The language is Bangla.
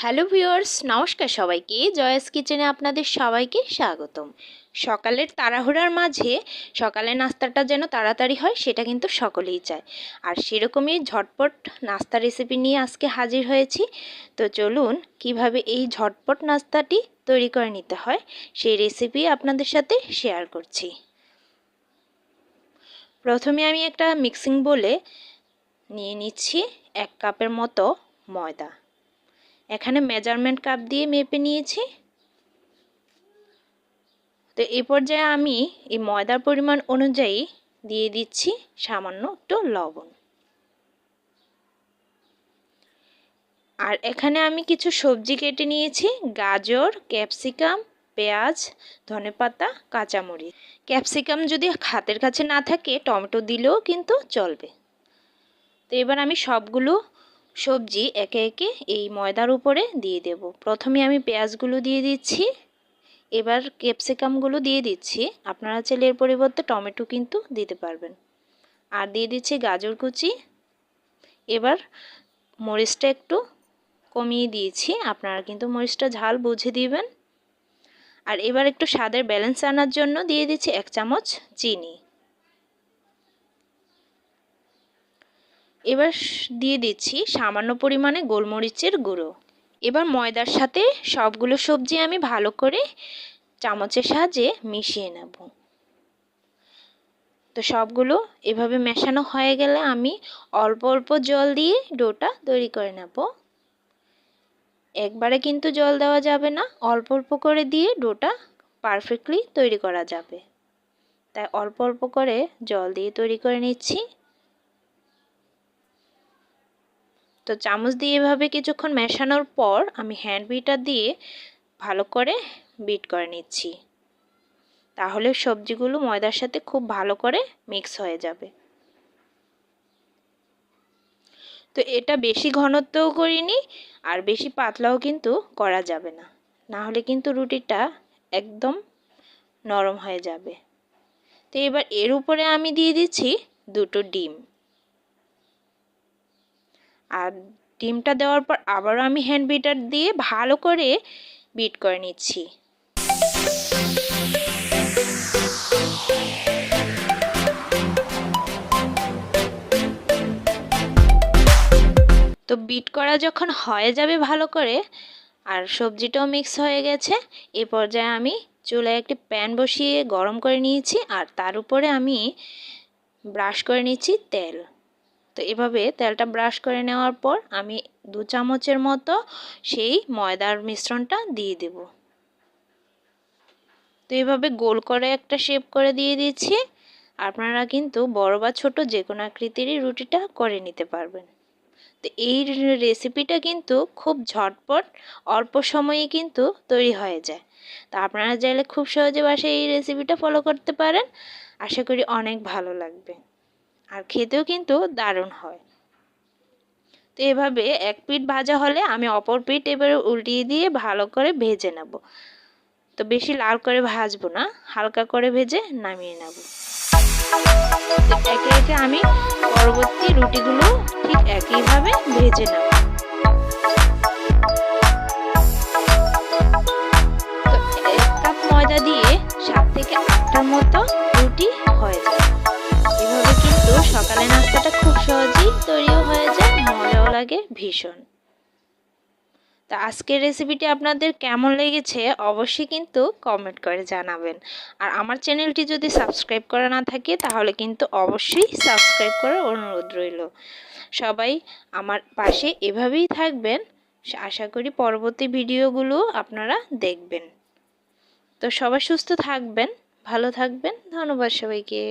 হ্যালো ভিউয়ার্স, নমস্কার সবাইকে। জয়াস কিচেনে আপনাদের সবাইকে স্বাগতম। সকালের তাড়াহুড়ার মাঝে সকালের নাস্তাটা যেন তাড়াতাড়ি হয় সেটা কিন্তু সকলেই চায়, আর সেরকমই ঝটপট নাস্তা রেসিপি নিয়ে আজকে হাজির হয়েছি। তো চলুন কিভাবে এই ঝটপট নাস্তাটি তৈরি করে নিতে হয় সেই রেসিপি আপনাদের সাথে শেয়ার করছি। প্রথমে আমি একটা মিক্সিং বোলে নিয়ে নিচ্ছি 1 কাপের মতো ময়দা। এখানে মেজারমেন্ট কাপ দিয়ে মেপে নিয়েছি। তো এই পর্যায়ে আমি এই ময়দার পরিমাণ অনুযায়ী দিয়ে দিচ্ছি সামান্য একটু লবণ। আর এখানে আমি কিছু সবজি কেটে নিয়েছি, গাজর, ক্যাপসিকাম, পেঁয়াজ, ধনেপাতা, কাঁচামরিচ। ক্যাপসিকাম যদি হাতের কাছে না থাকে টমেটো দিলেও কিন্তু চলবে। তো এবার আমি সবগুলো সবজি একে একে এই ময়দার উপরে দিয়ে দেব। প্রথমে আমি পেঁয়াজগুলো দিয়ে দিচ্ছি, এবার ক্যাপসিকামগুলো দিয়ে দিচ্ছি। আপনারা চাইলে এর পরিবর্তে টমেটো কিন্তু দিতে পারবেন। আর দিয়ে দিচ্ছি গাজর কুচি। এবার মরিচটা একটু কমিয়ে দিয়েছি, আপনারা কিন্তু মরিচটা ঝাল বুঝে দিবেন। আর এবার একটু স্বাদের ব্যালেন্স আনার জন্য দিয়ে দিচ্ছি 1 চামচ চিনি। এবার দিয়ে দিচ্ছি সামান্য পরিমাণে গোলমরিচের গুঁড়ো। এবার ময়দার সাথে সবগুলো সবজি আমি ভালো করে চামচের সাহায্যে মিশিয়ে নেব। তো সবগুলো এভাবে মেশানো হয়ে গেলে আমি অল্প অল্প জল দিয়ে ডোটা তৈরি করে নেব। একবারে কিন্তু জল দেওয়া যাবে না, অল্প অল্প করে দিয়ে ডোটা পারফেক্টলি তৈরি করা যাবে। তাই অল্প অল্প করে জল দিয়ে তৈরি করে নিচ্ছি। তো চামচ দিয়ে এভাবে কিছুক্ষণ মেশানোর পর আমি হ্যান্ড বিটার দিয়ে ভালো করে বিট করে নিচ্ছি। তাহলে সবজিগুলো ময়দার সাথে খুব ভালো করে মিক্স হয়ে যাবে। তো এটা বেশি ঘনত্বও করিনি আর বেশি পাতলাও কিন্তু করা যাবে না, না হলে কিন্তু রুটিটা একদম নরম হয়ে যাবে। তো এবার এর উপরে আমি দিয়ে দিচ্ছি 2টো ডিম। আর ডিমটা দেওয়ার পর আবারও আমি হ্যান্ড বিটার দিয়ে ভালো করে বিট করে নিচ্ছি। তো বিট করা যখন হয়ে যাবে ভালো করে আর সবজিটাও মিক্স হয়ে গেছে, এই পর্যায়ে আমি চুলায় একটি প্যান বসিয়ে গরম করে নিয়েছি আর তার উপরে আমি ব্রাশ করে নিচ্ছি তেল। তো এভাবে তেলটা ব্রাশ করে নেওয়ার পর আমি 2 চামচের মতো সেই ময়দার মিশ্রণটা দিয়ে দেব। তো এভাবে গোল করে একটা শেপ করে দিয়ে দিচ্ছি। আপনারা কিন্তু বড় বা ছোট যে কোনো আকৃতিরই রুটিটা করে নিতে পারবেন। তো এই রেসিপিটা কিন্তু খুব ঝটপট অল্প সময়ে কিন্তু তৈরি হয়ে যায়। তো আপনারা চাইলে খুব সহজে বাসায় এই রেসিপিটা ফলো করতে পারেন। আশা করি অনেক ভালো লাগবে আর খেতেও কিন্তু দারুণ হয়। তো এভাবে এক পিঠ ভাজা হলে আমি অপর পিঠ এবারে উল্টিয়ে দিয়ে ভালো করে ভেজে নেব। তো বেশি লাল করে ভাজবো না, হালকা করে ভেজে নামিয়ে নেব। একে একে আমি পরবর্তী রুটিগুলো ঠিক একইভাবে ভেজে নেব। তো 1 কাপ ময়দা দিয়ে 7 থেকে 8টার মতো রুটি হয়ে যায়। এভাবে কিন্তু সকালে নাস্তাটা খুব সহজেই তৈরিও হয়ে যায়, মজাও লাগে ভীষণ। তো আজকের রেসিপিটি আপনাদের কেমন লেগেছে অবশ্যই কিন্তু কমেন্ট করে জানাবেন। আর আমার চ্যানেলটি যদি সাবস্ক্রাইব করা না থাকে তাহলে কিন্তু অবশ্যই সাবস্ক্রাইব করার অনুরোধ রইল। সবাই আমার পাশে এভাবেই থাকবেন, আশা করি পরবর্তী ভিডিওগুলো আপনারা দেখবেন। তো সবাই সুস্থ থাকবেন, ভালো থাকবেন। ধন্যবাদ সবাইকে।